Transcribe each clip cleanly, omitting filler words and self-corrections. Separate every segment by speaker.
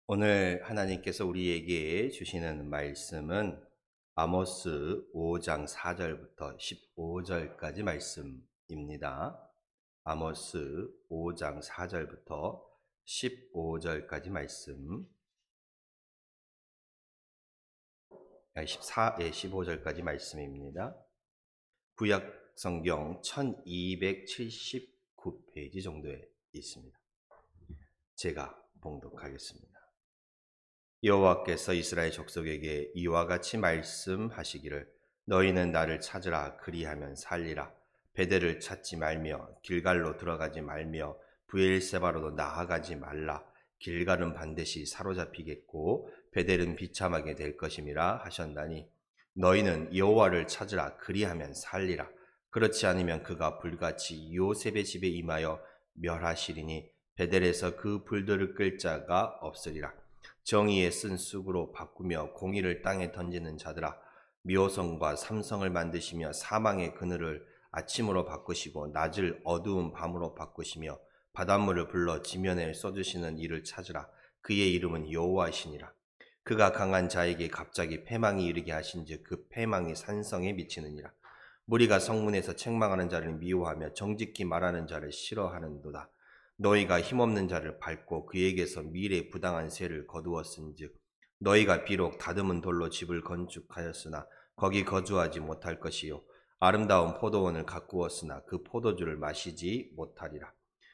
Speaker 1: 오늘 하나님께서 우리에게 주시는 말씀은 아모스 5장 4절부터 15절까지 말씀입니다. 아모스 5장 4절부터 15절까지 말씀, 15절까지 말씀입니다. 구약 성경 1279페이지 정도에 있습니다. 제가 봉독하겠습니다. 여호와께서 이스라엘 족속에게 이와 같이 말씀하시기를 너희는 나를 찾으라 그리하면 살리라. 베델을 찾지 말며 길갈로 들어가지 말며 브엘세바로도 나아가지 말라. 길갈은 반드시 사로잡히겠고 베델은 비참하게 될 것임이라 하셨나니 너희는 여호와를 찾으라 그리하면 살리라. 그렇지 않으면 그가 불같이 요셉의 집에 임하여 멸하시리니 베델에서 그 불들을 끌 자가 없으리라. 정의에 쓴 쑥으로 바꾸며 공의를 땅에 던지는 자들아, 묘성과 삼성을 만드시며 사망의 그늘을 아침으로 바꾸시고 낮을 어두운 밤으로 바꾸시며 바닷물을 불러 지면에 쏟으시는 이를 찾으라. 그의 이름은 여호와이시니라. 그가 강한 자에게 갑자기 패망이 이르게 하신즉 그 패망이 산성에 미치느니라. 무리가 성문에서 책망하는 자를 미워하며 정직히 말하는 자를 싫어하는도다. 너희가 힘없는 자를 밟고 그에게서 미래 부당한 세를 거두었은즉 너희가 비록 다듬은 돌로 집을 건축하였으나 거기 거주하지 못할 것이요 아름다운 포도원을 가꾸었으나 그 포도주를 마시지 못하리라.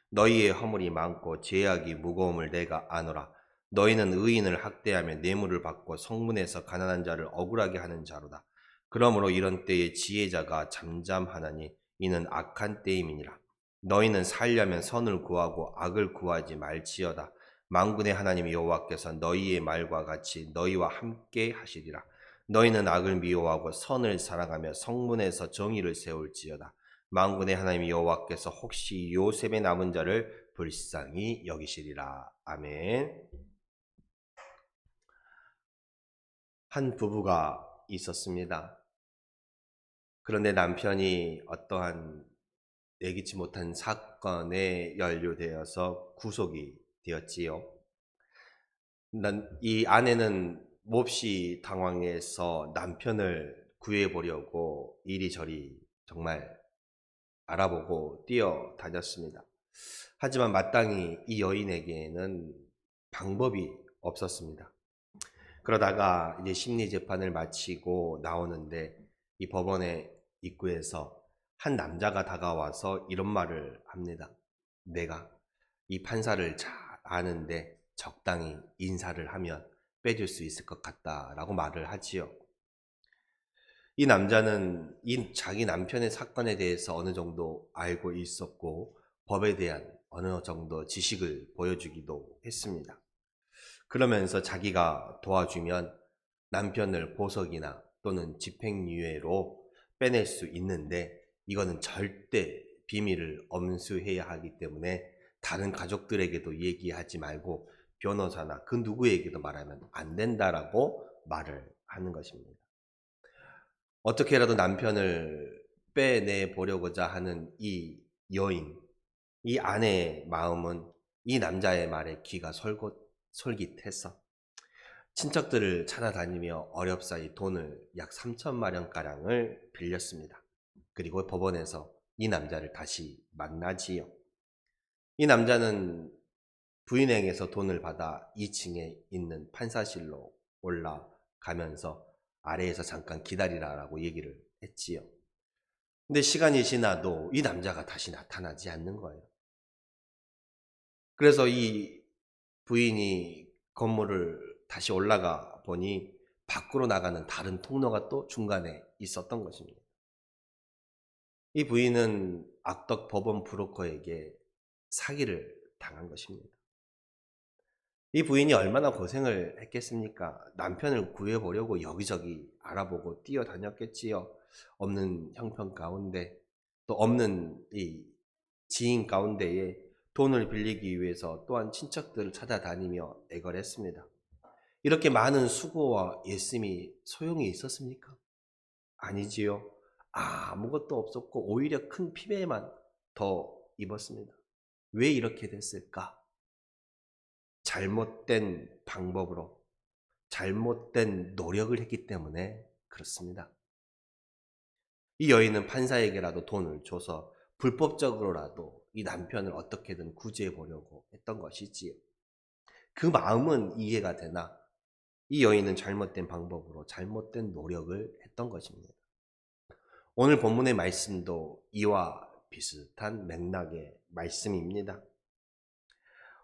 Speaker 1: 너희의 허물이 많고 죄악이 무거움을 내가 아노라. 너희는 의인을 학대하며 뇌물을 받고 성문에서 가난한 자를 억울하게 하는 자로다. 그러므로 이런 때에 지혜자가 잠잠하나니 이는 악한 때임이니라. 너희는 살려면 선을 구하고 악을 구하지 말지어다. 만군의 하나님 여호와께서 너희의 말과 같이 너희와 함께 하시리라. 너희는 악을 미워하고 선을 사랑하며 성문에서 정의를 세울지어다. 만군의 하나님 여호와께서 혹시 요셉의 남은 자를 불쌍히 여기시리라. 아멘. 한 부부가 있었습니다. 그런데 남편이 어떠한 예기치 못한 사건에 연루되어서 구속이 되었지요. 이 아내는 몹시 당황해서 남편을 구해보려고 이리저리 정말 알아보고 뛰어다녔습니다. 하지만 마땅히 이 여인에게는 방법이 없었습니다. 그러다가 이제 심리재판을 마치고 나오는데 이 법원의 입구에서 한 남자가 다가와서 이런 말을 합니다. 내가 이 판사를 잘 아는데 적당히 인사를 하면 빼줄 수 있을 것 같다라고 말을 하지요. 이 남자는 자기 남편의 사건에 대해서 어느 정도 알고 있었고 법에 대한 어느 정도 지식을 보여주기도 했습니다. 그러면서 자기가 도와주면 남편을 보석이나 또는 집행유예로 빼낼 수 있는데 이거는 절대 비밀을 엄수해야 하기 때문에 다른 가족들에게도 얘기하지 말고 변호사나 그 누구에게도 말하면 안 된다라고 말을 하는 것입니다. 어떻게라도 남편을 빼내 보려고자 하는 이 여인, 이 아내의 마음은 이 남자의 말에 귀가 솔깃해서 친척들을 찾아다니며 어렵사이 돈을 약 3천만 원가량을 빌렸습니다. 그리고 법원에서 이 남자를 다시 만나지요. 이 남자는 부인행에서 돈을 받아 2층에 있는 판사실로 올라가면서 아래에서 잠깐 기다리라고 얘기를 했지요. 근데 시간이 지나도 이 남자가 다시 나타나지 않는 거예요. 그래서 이 부인이 건물을 다시 올라가 보니 밖으로 나가는 다른 통로가 또 중간에 있었던 것입니다. 이 부인은 악덕 법원 브로커에게 사기를 당한 것입니다. 이 부인이 얼마나 고생을 했겠습니까? 남편을 구해보려고 여기저기 알아보고 뛰어다녔겠지요. 없는 형편 가운데 또 없는 이 지인 가운데에 돈을 빌리기 위해서 또한 친척들을 찾아다니며 애걸했습니다. 이렇게 많은 수고와 애씀이 소용이 있었습니까? 아니지요. 아무것도 없었고 오히려 큰 피해만 더 입었습니다. 왜 이렇게 됐을까? 잘못된 방법으로 잘못된 노력을 했기 때문에 그렇습니다. 이 여인은 판사에게라도 돈을 줘서 불법적으로라도 이 남편을 어떻게든 구제해 보려고 했던 것이지요. 그 마음은 이해가 되나 이 여인은 잘못된 방법으로 잘못된 노력을 했던 것입니다. 오늘 본문의 말씀도 이와 비슷한 맥락의 말씀입니다.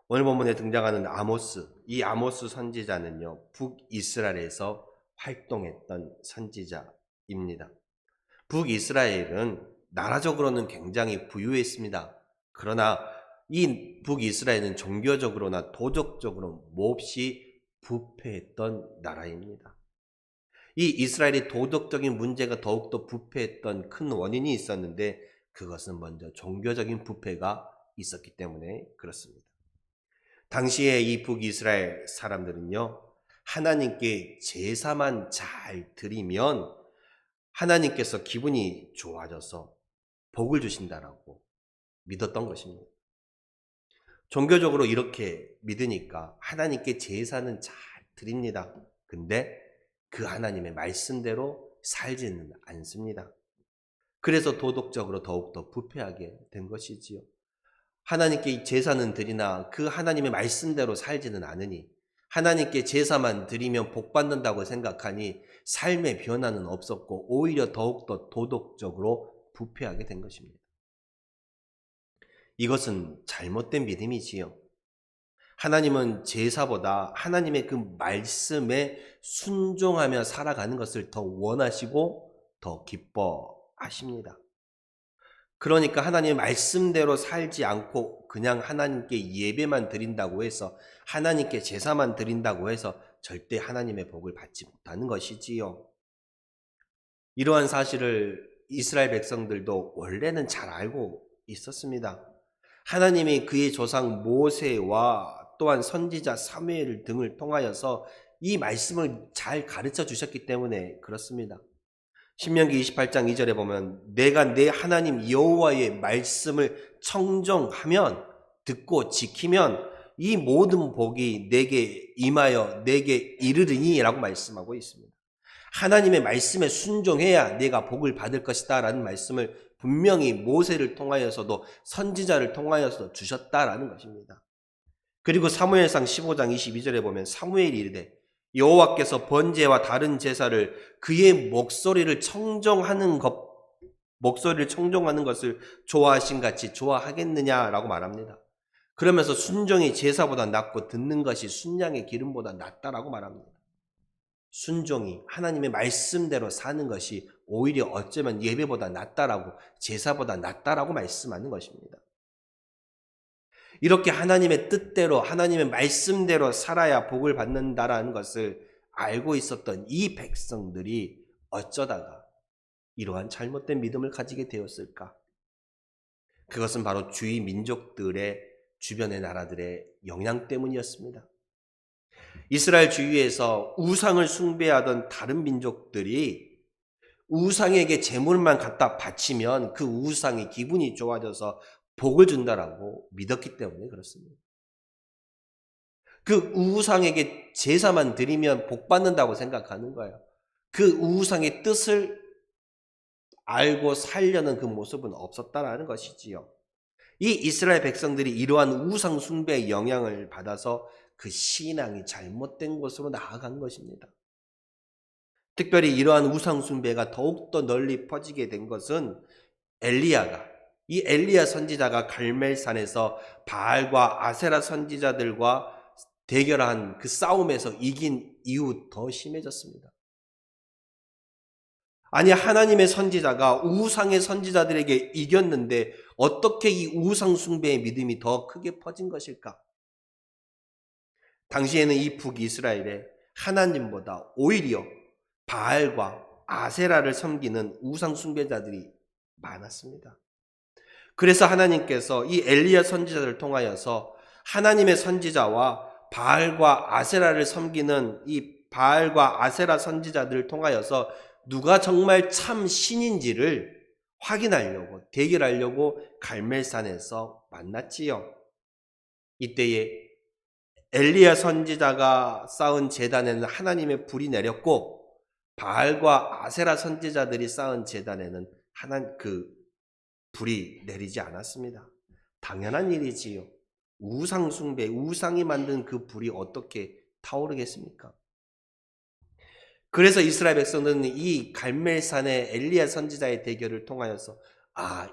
Speaker 1: 오늘 본문에 등장하는 아모스, 이 아모스 선지자는요, 북이스라엘에서 활동했던 선지자입니다. 북이스라엘은 나라적으로는 굉장히 부유했습니다. 그러나 이 북이스라엘은 종교적으로나 도덕적으로 몹시 부패했던 나라입니다. 이 이스라엘의 도덕적인 문제가 더욱더 부패했던 큰 원인이 있었는데 그것은 먼저 종교적인 부패가 있었기 때문에 그렇습니다. 당시에 이 북이스라엘 사람들은요, 하나님께 제사만 잘 드리면 하나님께서 기분이 좋아져서 복을 주신다라고 믿었던 것입니다. 종교적으로 이렇게 믿으니까 하나님께 제사는 잘 드립니다. 근데 그 하나님의 말씀대로 살지는 않습니다. 그래서 도덕적으로 더욱더 부패하게 된 것이지요. 하나님께 제사는 드리나 그 하나님의 말씀대로 살지는 않으니 하나님께 제사만 드리면 복 받는다고 생각하니 삶의 변화는 없었고 오히려 더욱더 도덕적으로 부패하게 된 것입니다. 이것은 잘못된 믿음이지요. 하나님은 제사보다 하나님의 그 말씀에 순종하며 살아가는 것을 더 원하시고 더 기뻐하십니다. 그러니까 하나님의 말씀대로 살지 않고 그냥 하나님께 예배만 드린다고 해서 하나님께 제사만 드린다고 해서 절대 하나님의 복을 받지 못하는 것이지요. 이러한 사실을 이스라엘 백성들도 원래는 잘 알고 있었습니다. 하나님이 그의 조상 모세와 또한 선지자 사무엘 등을 통하여서 이 말씀을 잘 가르쳐 주셨기 때문에 그렇습니다. 신명기 28장 2절에 보면 내가 내 하나님 여호와의 말씀을 청정하면 듣고 지키면 이 모든 복이 내게 임하여 내게 이르리니 라고 말씀하고 있습니다. 하나님의 말씀에 순종해야 내가 복을 받을 것이다 라는 말씀을 분명히 모세를 통하여서도 선지자를 통하여서도 주셨다라는 것입니다. 그리고 사무엘상 15장 22절에 보면 사무엘이 이르되 여호와께서 번제와 다른 제사를 그의 목소리를 청정하는 것을 좋아하신 같이 좋아하겠느냐라고 말합니다. 그러면서 순종이 제사보다 낫고 듣는 것이 순양의 기름보다 낫다라고 말합니다. 순종이 하나님의 말씀대로 사는 것이 오히려 어쩌면 예배보다 낫다라고 제사보다 낫다라고 말씀하는 것입니다. 이렇게 하나님의 뜻대로 하나님의 말씀대로 살아야 복을 받는다라는 것을 알고 있었던 이 백성들이 어쩌다가 이러한 잘못된 믿음을 가지게 되었을까? 그것은 바로 주위 민족들의 주변의 나라들의 영향 때문이었습니다. 이스라엘 주위에서 우상을 숭배하던 다른 민족들이 우상에게 재물만 갖다 바치면 그 우상이 기분이 좋아져서 복을 준다라고 믿었기 때문에 그렇습니다. 그 우상에게 제사만 드리면 복 받는다고 생각하는 거예요. 그 우상의 뜻을 알고 살려는 그 모습은 없었다라는 것이지요. 이 이스라엘 백성들이 이러한 우상 숭배의 영향을 받아서 그 신앙이 잘못된 곳으로 나아간 것입니다. 특별히 이러한 우상 숭배가 더욱더 널리 퍼지게 된 것은 이 엘리야 선지자가 갈멜산에서 바알과 아세라 선지자들과 대결한 그 싸움에서 이긴 이후 더 심해졌습니다. 아니, 하나님의 선지자가 우상의 선지자들에게 이겼는데 어떻게 이 우상 숭배의 믿음이 더 크게 퍼진 것일까? 당시에는 이 북이스라엘에 하나님보다 오히려 바알과 아세라를 섬기는 우상 숭배자들이 많았습니다. 그래서 하나님께서 이 엘리야 선지자를 통하여서 하나님의 선지자와 바알과 아세라를 섬기는 이 바알과 아세라 선지자들을 통하여서 누가 정말 참 신인지를 확인하려고 대결하려고 갈멜산에서 만났지요. 이때에 엘리야 선지자가 쌓은 제단에는 하나님의 불이 내렸고 바알과 아세라 선지자들이 쌓은 제단에는 불이 내리지 않았습니다. 당연한 일이지요. 우상 숭배, 우상이 만든 그 불이 어떻게 타오르겠습니까? 그래서 이스라엘 백성들은 이 갈멜산의 엘리야 선지자의 대결을 통하여서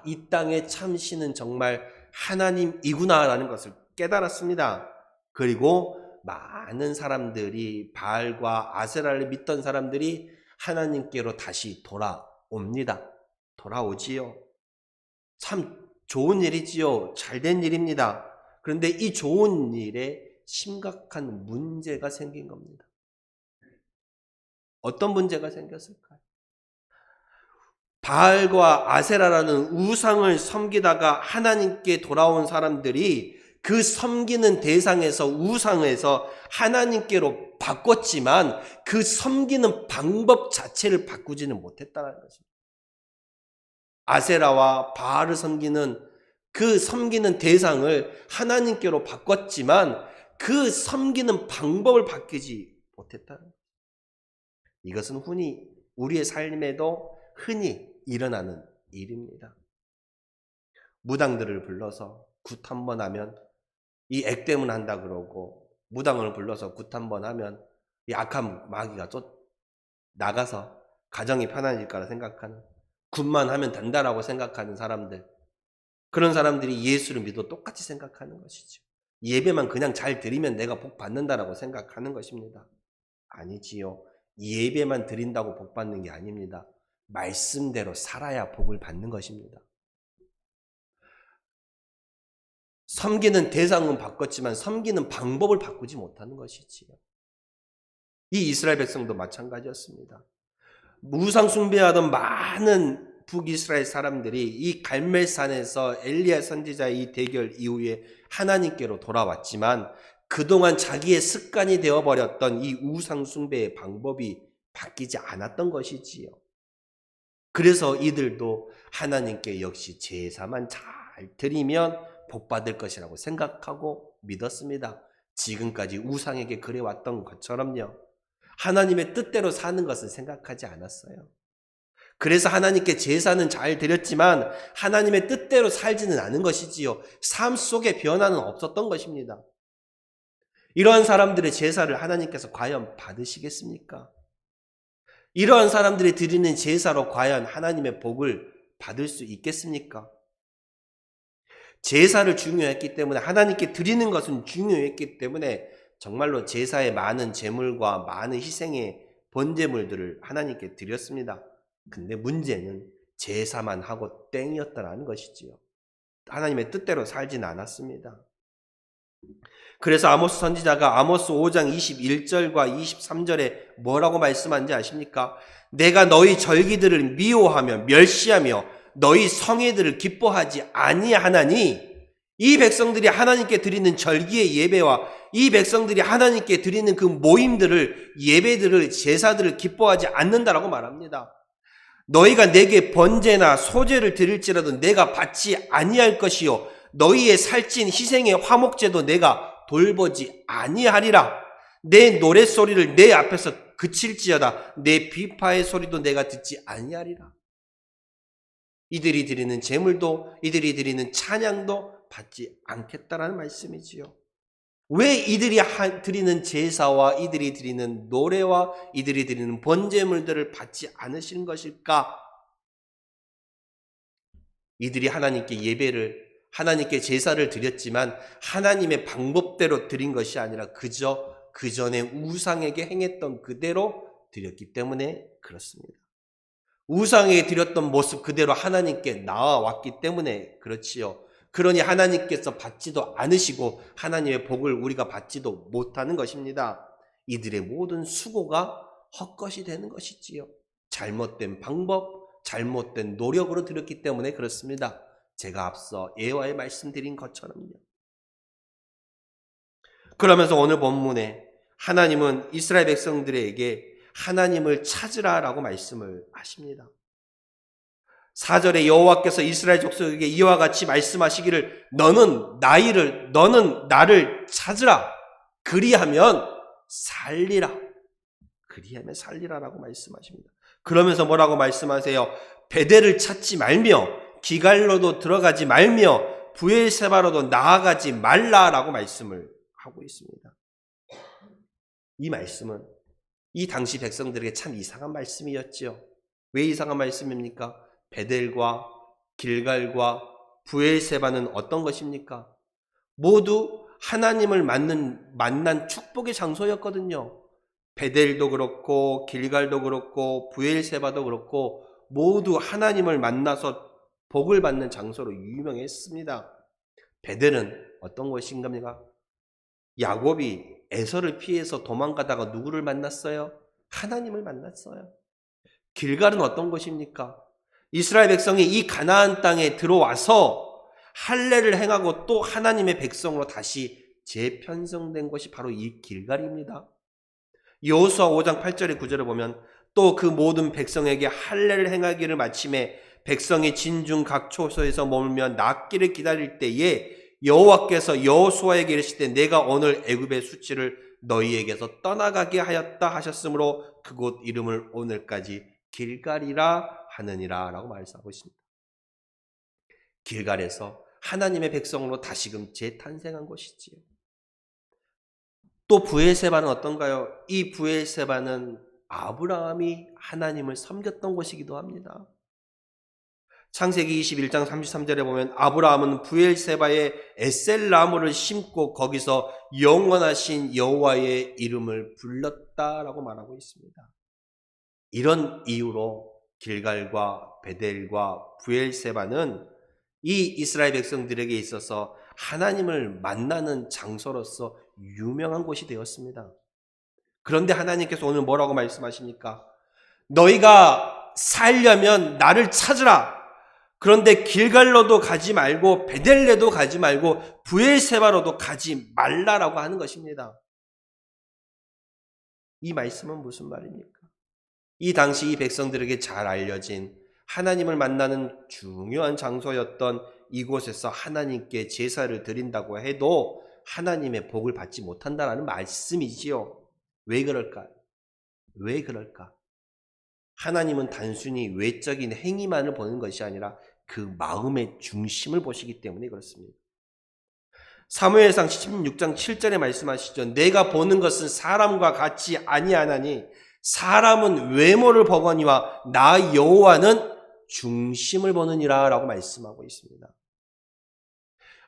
Speaker 1: 이 땅의 참 신은 정말 하나님이구나라는 것을 깨달았습니다. 그리고 많은 사람들이 바알과 아세라를 믿던 사람들이 하나님께로 다시 돌아옵니다. 돌아오지요. 참 좋은 일이지요. 잘된 일입니다. 그런데 이 좋은 일에 심각한 문제가 생긴 겁니다. 어떤 문제가 생겼을까요? 바알과 아세라라는 우상을 섬기다가 하나님께 돌아온 사람들이 그 섬기는 대상에서 우상에서 하나님께로 바꿨지만 그 섬기는 방법 자체를 바꾸지는 못했다는 것입니다. 아세라와 바알을 섬기는 그 섬기는 대상을 하나님께로 바꿨지만 그 섬기는 방법을 바뀌지 못했다는 것입니다. 이것은 우리의 삶에도 흔히 일어나는 일입니다. 무당들을 불러서 굿 한 번 하면 이 액땜을 한다 그러고, 무당을 불러서 굿 한 번 하면 이 악한 마귀가 나가서 가정이 편안해질 거라 생각하는, 굿만 하면 된다라고 생각하는 사람들, 그런 사람들이 예수를 믿어 똑같이 생각하는 것이죠. 예배만 그냥 잘 드리면 내가 복 받는다라고 생각하는 것입니다. 아니지요. 예배만 드린다고 복 받는 게 아닙니다. 말씀대로 살아야 복을 받는 것입니다. 섬기는 대상은 바꿨지만 섬기는 방법을 바꾸지 못하는 것이지요. 이 이스라엘 백성도 마찬가지였습니다. 우상 숭배하던 많은 북이스라엘 사람들이 이 갈멜산에서 엘리야 선지자의 이 대결 이후에 하나님께로 돌아왔지만 그동안 자기의 습관이 되어버렸던 이 우상 숭배의 방법이 바뀌지 않았던 것이지요. 그래서 이들도 하나님께 역시 제사만 잘 드리면 복 받을 것이라고 생각하고 믿었습니다. 지금까지 우상에게 그래왔던 것처럼요. 하나님의 뜻대로 사는 것은 생각하지 않았어요. 그래서 하나님께 제사는 잘 드렸지만 하나님의 뜻대로 살지는 않은 것이지요. 삶 속에 변화는 없었던 것입니다. 이러한 사람들의 제사를 하나님께서 과연 받으시겠습니까? 이러한 사람들이 드리는 제사로 과연 하나님의 복을 받을 수 있겠습니까? 제사를 중요했기 때문에, 하나님께 드리는 것은 중요했기 때문에 정말로 제사에 많은 제물과 많은 희생의 번제물들을 하나님께 드렸습니다. 근데 문제는 제사만 하고 땡이었다는 것이지요. 하나님의 뜻대로 살지는 않았습니다. 그래서 아모스 선지자가 아모스 5장 21절과 23절에 뭐라고 말씀한지 아십니까? 내가 너희 절기들을 미워하며 멸시하며 너희 성회들을 기뻐하지 아니하나니, 이 백성들이 하나님께 드리는 절기의 예배와 이 백성들이 하나님께 드리는 그 모임들을, 예배들을, 제사들을 기뻐하지 않는다라고 말합니다. 너희가 내게 번제나 소제를 드릴지라도 내가 받지 아니할 것이요 너희의 살찐 희생의 화목제도 내가 돌보지 아니하리라. 내 노랫소리를 내 앞에서 그칠지어다 내 비파의 소리도 내가 듣지 아니하리라. 이들이 드리는 제물도 이들이 드리는 찬양도 받지 않겠다라는 말씀이지요. 왜 이들이 드리는 제사와 이들이 드리는 노래와 이들이 드리는 번제물들을 받지 않으신 것일까? 이들이 하나님께 예배를, 하나님께 제사를 드렸지만 하나님의 방법대로 드린 것이 아니라 그저 그 전에 우상에게 행했던 그대로 드렸기 때문에 그렇습니다. 우상에게 드렸던 모습 그대로 하나님께 나와왔기 때문에 그렇지요. 그러니 하나님께서 받지도 않으시고 하나님의 복을 우리가 받지도 못하는 것입니다. 이들의 모든 수고가 헛것이 되는 것이지요. 잘못된 방법, 잘못된 노력으로 드렸기 때문에 그렇습니다. 제가 앞서 예화에 말씀드린 것처럼요. 그러면서 오늘 본문에 하나님은 이스라엘 백성들에게 하나님을 찾으라라고 말씀을 하십니다. 4절에 여호와께서 이스라엘 족속에게 이와 같이 말씀하시기를 너는 나를 찾으라. 그리하면 살리라. 그리하면 살리라라고 말씀하십니다. 그러면서 뭐라고 말씀하세요? 베델을 찾지 말며 기갈로도 들어가지 말며 브엘세바로도 나아가지 말라라고 말씀을 하고 있습니다. 이 말씀은 이 당시 백성들에게 참 이상한 말씀이었죠. 왜 이상한 말씀입니까? 베델과 길갈과 브엘세바는 어떤 것입니까? 모두 하나님을 만난 축복의 장소였거든요. 베델도 그렇고 길갈도 그렇고 브엘세바도 그렇고 모두 하나님을 만나서 복을 받는 장소로 유명했습니다. 베델은 어떤 것인갑니까? 야곱이 에서를 피해서 도망가다가 누구를 만났어요? 하나님을 만났어요. 길갈은 어떤 것입니까? 이스라엘 백성이 이 가나안 땅에 들어와서 할례를 행하고 또 하나님의 백성으로 다시 재편성된 것이 바로 이 길갈입니다. 여호수아 5장 8절에 9절에 보면 또 그 모든 백성에게 할례를 행하기를 마침에 백성이 진중 각 초소에서 머물며 낫기를 기다릴 때에 여호와께서 여호수아에게 이르시되 내가 오늘 애굽의 수치를 너희에게서 떠나가게 하였다 하셨으므로 그곳 이름을 오늘까지 길갈이라 하느니라 라고 말씀하고 있습니다. 길갈에서 하나님의 백성으로 다시금 재탄생한 것이지요. 또 브엘세바는 어떤가요? 이 브엘세바는 아브라함이 하나님을 섬겼던 곳이기도 합니다. 창세기 21장 33절에 보면 아브라함은 브엘세바에 에셀나무를 심고 거기서 영원하신 여호와의 이름을 불렀다라고 말하고 있습니다. 이런 이유로 길갈과 베델과 브엘세바는 이 이스라엘 백성들에게 있어서 하나님을 만나는 장소로서 유명한 곳이 되었습니다. 그런데 하나님께서 오늘 뭐라고 말씀하십니까? 너희가 살려면 나를 찾으라. 그런데 길갈로도 가지 말고 베델레도 가지 말고 브엘세바로도 가지 말라라고 하는 것입니다. 이 말씀은 무슨 말입니까? 이 당시 이 백성들에게 잘 알려진 하나님을 만나는 중요한 장소였던 이곳에서 하나님께 제사를 드린다고 해도 하나님의 복을 받지 못한다라는 말씀이지요. 왜 그럴까? 왜 그럴까? 하나님은 단순히 외적인 행위만을 보는 것이 아니라 그 마음의 중심을 보시기 때문에 그렇습니다. 사무엘상 16장 7절에 말씀하시죠. 내가 보는 것은 사람과 같이 아니하나니 사람은 외모를 보거니와 나 여호와는 중심을 보느니라 라고 말씀하고 있습니다.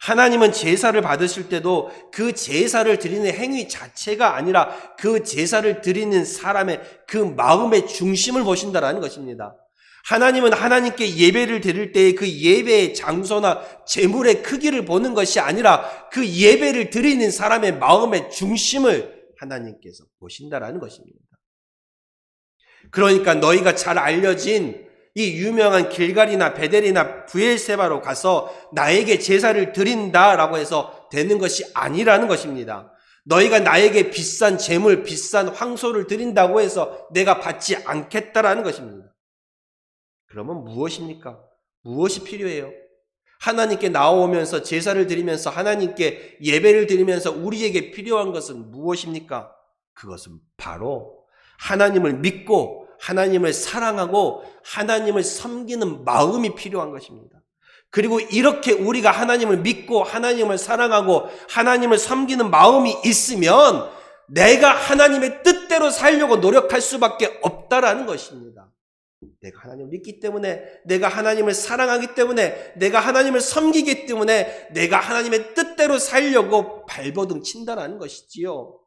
Speaker 1: 하나님은 제사를 받으실 때도 그 제사를 드리는 행위 자체가 아니라 그 제사를 드리는 사람의 그 마음의 중심을 보신다는 것입니다. 하나님은 하나님께 예배를 드릴 때의 그 예배의 장소나 제물의 크기를 보는 것이 아니라 그 예배를 드리는 사람의 마음의 중심을 하나님께서 보신다는 것입니다. 그러니까 너희가 잘 알려진 이 유명한 길갈이나 베델이나 브엘세바로 가서 나에게 제사를 드린다라고 해서 되는 것이 아니라는 것입니다. 너희가 나에게 비싼 제물, 비싼 황소를 드린다고 해서 내가 받지 않겠다라는 것입니다. 그러면 무엇입니까? 무엇이 필요해요? 하나님께 나오면서 제사를 드리면서 하나님께 예배를 드리면서 우리에게 필요한 것은 무엇입니까? 그것은 바로 하나님을 믿고 하나님을 사랑하고 하나님을 섬기는 마음이 필요한 것입니다. 그리고 이렇게 우리가 하나님을 믿고 하나님을 사랑하고 하나님을 섬기는 마음이 있으면 내가 하나님의 뜻대로 살려고 노력할 수밖에 없다라는 것입니다. 내가 하나님을 믿기 때문에, 내가 하나님을 사랑하기 때문에, 내가 하나님을 섬기기 때문에 내가 하나님의 뜻대로 살려고 발버둥 친다라는 것이지요.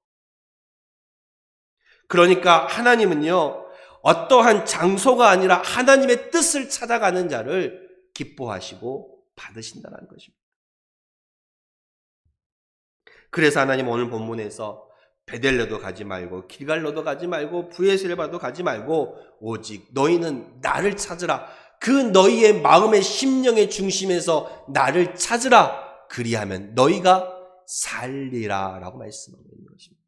Speaker 1: 그러니까 하나님은요, 어떠한 장소가 아니라 하나님의 뜻을 찾아가는 자를 기뻐하시고 받으신다는 것입니다. 그래서 하나님 오늘 본문에서 베델레도 가지 말고 길갈로도 가지 말고 브엘세바도 가지 말고 오직 너희는 나를 찾으라. 그 너희의 마음의 심령의 중심에서 나를 찾으라. 그리하면 너희가 살리라 라고 말씀하고 있는 것입니다.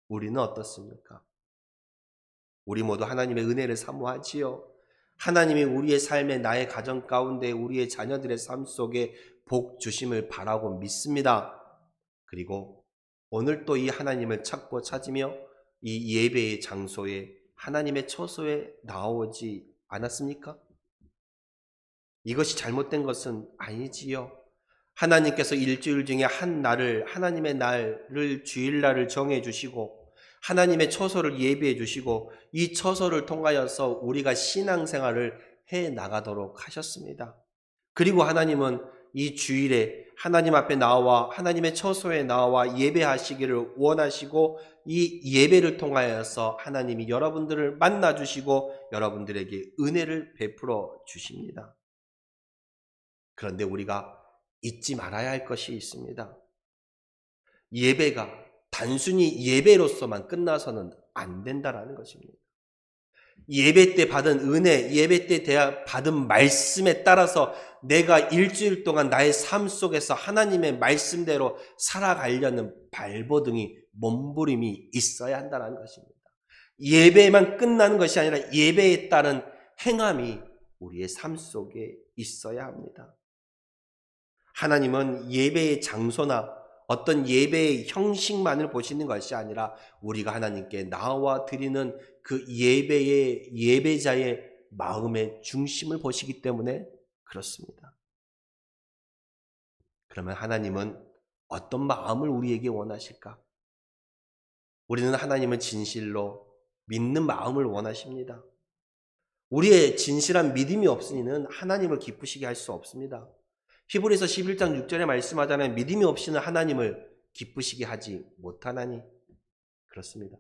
Speaker 1: 우리는 어떻습니까? 우리 모두 하나님의 은혜를 사모하지요. 하나님이 우리의 삶에, 나의 가정 가운데, 우리의 자녀들의 삶 속에 복 주심을 바라고 믿습니다. 그리고 오늘 또 이 하나님을 찾고 찾으며 이 예배의 장소에 하나님의 처소에 나오지 않았습니까? 이것이 잘못된 것은 아니지요. 하나님께서 일주일 중에 한 날을, 하나님의 날을, 주일날을 정해 주시고 하나님의 처소를 예비해 주시고 이 처소를 통하여서 우리가 신앙생활을 해 나가도록 하셨습니다. 그리고 하나님은 이 주일에 하나님 앞에 나와 하나님의 처소에 나와 예배하시기를 원하시고 이 예배를 통하여서 하나님이 여러분들을 만나 주시고 여러분들에게 은혜를 베풀어 주십니다. 그런데 우리가 잊지 말아야 할 것이 있습니다. 예배가 단순히 예배로서만 끝나서는 안 된다라는 것입니다. 예배 때 받은 은혜, 예배 때 받은 말씀에 따라서 내가 일주일 동안 나의 삶 속에서 하나님의 말씀대로 살아가려는 발버둥이, 몸부림이 있어야 한다는 것입니다. 예배만 끝나는 것이 아니라 예배에 따른 행함이 우리의 삶 속에 있어야 합니다. 하나님은 예배의 장소나 어떤 예배의 형식만을 보시는 것이 아니라 우리가 하나님께 나와 드리는 그 예배의 예배자의 마음의 중심을 보시기 때문에 그렇습니다. 그러면 하나님은 어떤 마음을 우리에게 원하실까? 우리는 하나님을 진실로 믿는 마음을 원하십니다. 우리의 진실한 믿음이 없으니는 하나님을 기쁘시게 할 수 없습니다. 히브리서 11장 6절에 말씀하잖아요. 믿음이 없이는 하나님을 기쁘시게 하지 못하나니. 그렇습니다.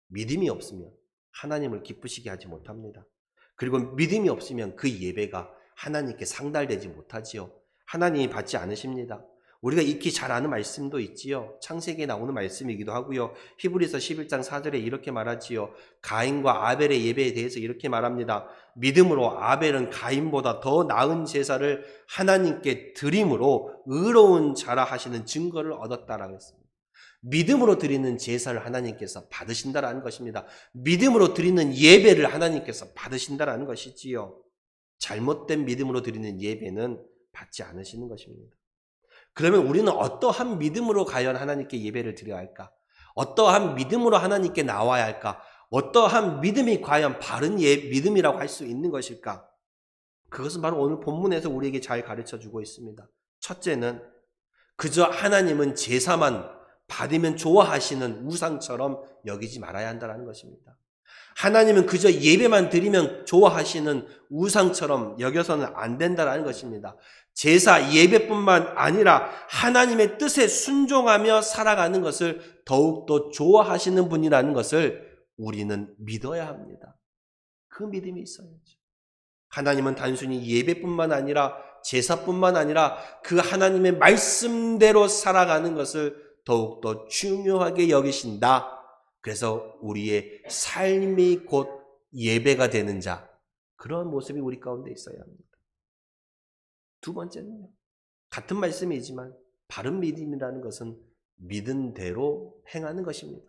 Speaker 1: 믿음이 없으면 하나님을 기쁘시게 하지 못합니다. 그리고 믿음이 없으면 그 예배가 하나님께 상달되지 못하지요. 하나님이 받지 않으십니다. 우리가 익히 잘 아는 말씀도 있지요. 창세기에 나오는 말씀이기도 하고요. 히브리서 11장 4절에 이렇게 말하지요. 가인과 아벨의 예배에 대해서 이렇게 말합니다. 믿음으로 아벨은 가인보다 더 나은 제사를 하나님께 드림으로 의로운 자라 하시는 증거를 얻었다라고 했습니다. 믿음으로 드리는 제사를 하나님께서 받으신다라는 것입니다. 믿음으로 드리는 예배를 하나님께서 받으신다라는 것이지요. 잘못된 믿음으로 드리는 예배는 받지 않으시는 것입니다. 그러면 우리는 어떠한 믿음으로 과연 하나님께 예배를 드려야 할까? 어떠한 믿음으로 하나님께 나와야 할까? 어떠한 믿음이 과연 바른 믿음이라고 할 수 있는 것일까? 그것은 바로 오늘 본문에서 우리에게 잘 가르쳐주고 있습니다. 첫째는 그저 하나님은 제사만 받으면 좋아하시는 우상처럼 여기지 말아야 한다는 것입니다. 하나님은 그저 예배만 드리면 좋아하시는 우상처럼 여겨서는 안 된다는 것입니다. 제사, 예배뿐만 아니라 하나님의 뜻에 순종하며 살아가는 것을 더욱더 좋아하시는 분이라는 것을 우리는 믿어야 합니다. 그 믿음이 있어야죠. 하나님은 단순히 예배뿐만 아니라 제사뿐만 아니라 그 하나님의 말씀대로 살아가는 것을 더욱더 중요하게 여기신다. 그래서 우리의 삶이 곧 예배가 되는 자, 그런 모습이 우리 가운데 있어야 합니다. 두 번째는요, 같은 말씀이지만 바른 믿음이라는 것은 믿은 대로 행하는 것입니다.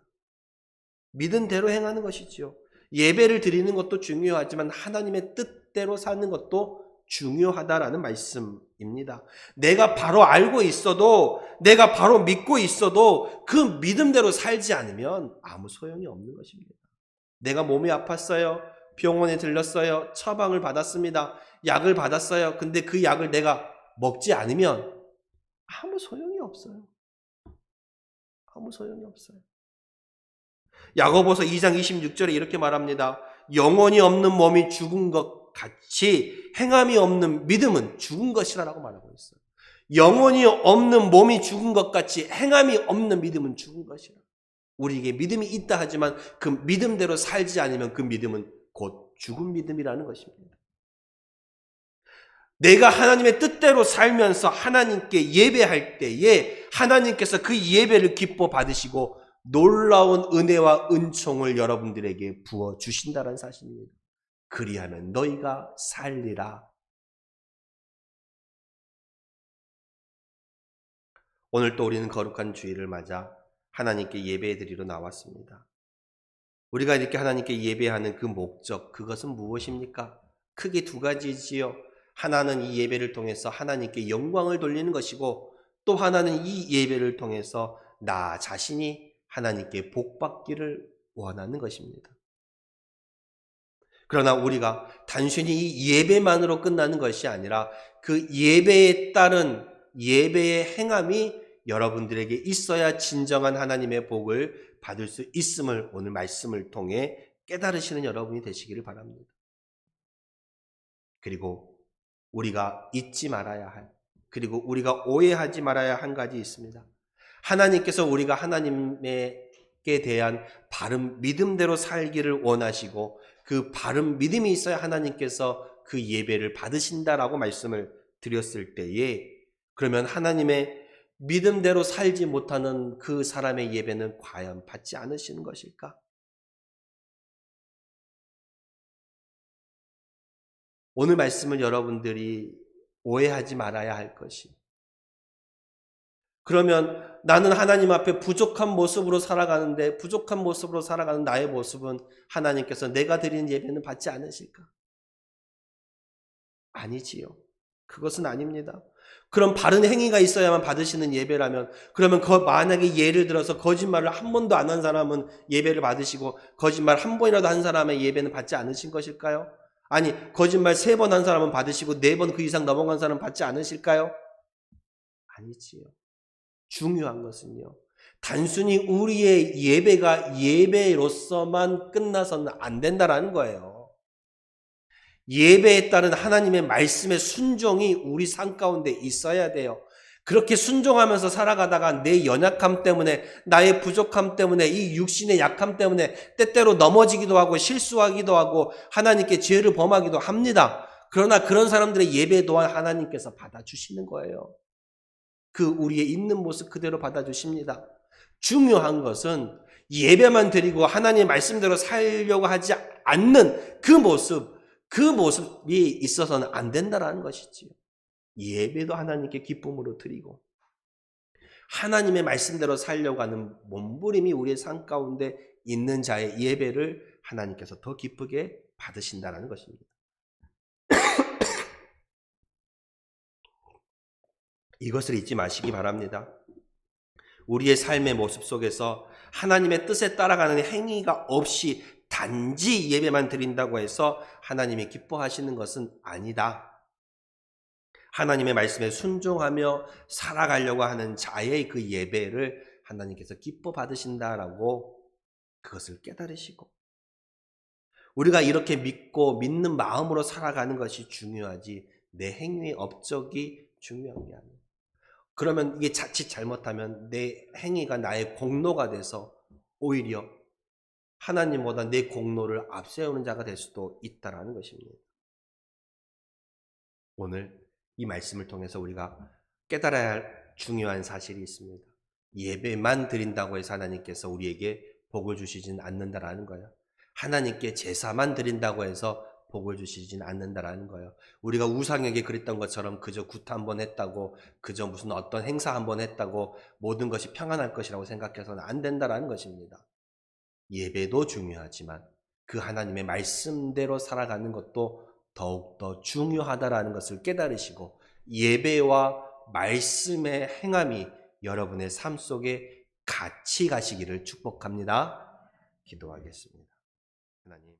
Speaker 1: 믿은 대로 행하는 것이지요. 예배를 드리는 것도 중요하지만 하나님의 뜻대로 사는 것도 중요하다라는 말씀입니다. 내가 바로 알고 있어도, 내가 바로 믿고 있어도 그 믿음대로 살지 않으면 아무 소용이 없는 것입니다. 내가 몸이 아팠어요. 병원에 들렀어요. 처방을 받았습니다. 약을 받았어요. 근데 그 약을 내가 먹지 않으면 아무 소용이 없어요. 아무 소용이 없어요. 야고보서 2장 26절에 이렇게 말합니다. 영혼이 없는 몸이 죽은 것 같이 행함이 없는 믿음은 죽은 것이라고 말하고 있어요. 영혼이 없는 몸이 죽은 것 같이 행함이 없는 믿음은 죽은 것이라. 우리에게 믿음이 있다 하지만 그 믿음대로 살지 않으면 그 믿음은 곧 죽은 믿음이라는 것입니다. 내가 하나님의 뜻대로 살면서 하나님께 예배할 때에 하나님께서 그 예배를 기뻐 받으시고 놀라운 은혜와 은총을 여러분들에게 부어주신다는 사실입니다. 그리하면 너희가 살리라. 오늘 또 우리는 거룩한 주일을 맞아 하나님께 예배 드리러 나왔습니다. 우리가 이렇게 하나님께 예배하는 그 목적, 그것은 무엇입니까? 크게 두 가지지요. 하나는 이 예배를 통해서 하나님께 영광을 돌리는 것이고 또 하나는 이 예배를 통해서 나 자신이 하나님께 복받기를 원하는 것입니다. 그러나 우리가 단순히 이 예배만으로 끝나는 것이 아니라 그 예배에 따른 예배의 행함이 여러분들에게 있어야 진정한 하나님의 복을 받을 수 있음을 오늘 말씀을 통해 깨달으시는 여러분이 되시기를 바랍니다. 그리고 우리가 잊지 말아야 할, 그리고 우리가 오해하지 말아야 한 가지 있습니다. 하나님께서 우리가 하나님께 대한 바른 믿음대로 살기를 원하시고 그 바른 믿음이 있어야 하나님께서 그 예배를 받으신다라고 말씀을 드렸을 때에, 그러면 하나님의 믿음대로 살지 못하는 그 사람의 예배는 과연 받지 않으시는 것일까? 오늘 말씀을 여러분들이 오해하지 말아야 할 것이, 그러면 나는 하나님 앞에 부족한 모습으로 살아가는데 부족한 모습으로 살아가는 나의 모습은 하나님께서 내가 드리는 예배는 받지 않으실까? 아니지요. 그것은 아닙니다. 그럼 바른 행위가 있어야만 받으시는 예배라면, 그러면 만약에 예를 들어서 거짓말을 한 번도 안 한 사람은 예배를 받으시고 거짓말 한 번이라도 한 사람의 예배는 받지 않으신 것일까요? 아니, 거짓말 3번 한 사람은 받으시고 4번 그 이상 넘어간 사람은 받지 않으실까요? 아니지요. 중요한 것은요, 단순히 우리의 예배가 예배로서만 끝나서는 안 된다라는 거예요. 예배에 따른 하나님의 말씀의 순종이 우리 삶 가운데 있어야 돼요. 그렇게 순종하면서 살아가다가 내 연약함 때문에, 나의 부족함 때문에, 이 육신의 약함 때문에 때때로 넘어지기도 하고 실수하기도 하고 하나님께 죄를 범하기도 합니다. 그러나 그런 사람들의 예배 또한 하나님께서 받아주시는 거예요. 그 우리의 있는 모습 그대로 받아주십니다. 중요한 것은 예배만 드리고 하나님의 말씀대로 살려고 하지 않는 그 모습이 있어서는 안 된다는 것이지요. 예배도 하나님께 기쁨으로 드리고 하나님의 말씀대로 살려고 하는 몸부림이 우리의 삶 가운데 있는 자의 예배를 하나님께서 더 기쁘게 받으신다는 것입니다. 이것을 잊지 마시기 바랍니다. 우리의 삶의 모습 속에서 하나님의 뜻에 따라가는 행위가 없이 단지 예배만 드린다고 해서 하나님이 기뻐하시는 것은 아니다. 하나님의 말씀에 순종하며 살아가려고 하는 자의 그 예배를 하나님께서 기뻐 받으신다라고 그것을 깨달으시고, 우리가 이렇게 믿고 믿는 마음으로 살아가는 것이 중요하지 내 행위의 업적이 중요한 게 아니에요. 그러면 이게 자칫 잘못하면 내 행위가 나의 공로가 돼서 오히려 하나님보다 내 공로를 앞세우는 자가 될 수도 있다는 것입니다. 오늘 이 말씀을 통해서 우리가 깨달아야 할 중요한 사실이 있습니다. 예배만 드린다고 해서 하나님께서 우리에게 복을 주시진 않는다라는 거예요. 하나님께 제사만 드린다고 해서 복을 주시진 않는다라는 거예요. 우리가 우상에게 그랬던 것처럼 그저 굿 한번 했다고, 그저 무슨 어떤 행사 한번 했다고 모든 것이 평안할 것이라고 생각해서는 안 된다라는 것입니다. 예배도 중요하지만 그 하나님의 말씀대로 살아가는 것도 더욱더 중요하다라는 것을 깨달으시고 예배와 말씀의 행함이 여러분의 삶 속에 같이 가시기를 축복합니다. 기도하겠습니다. 하나님.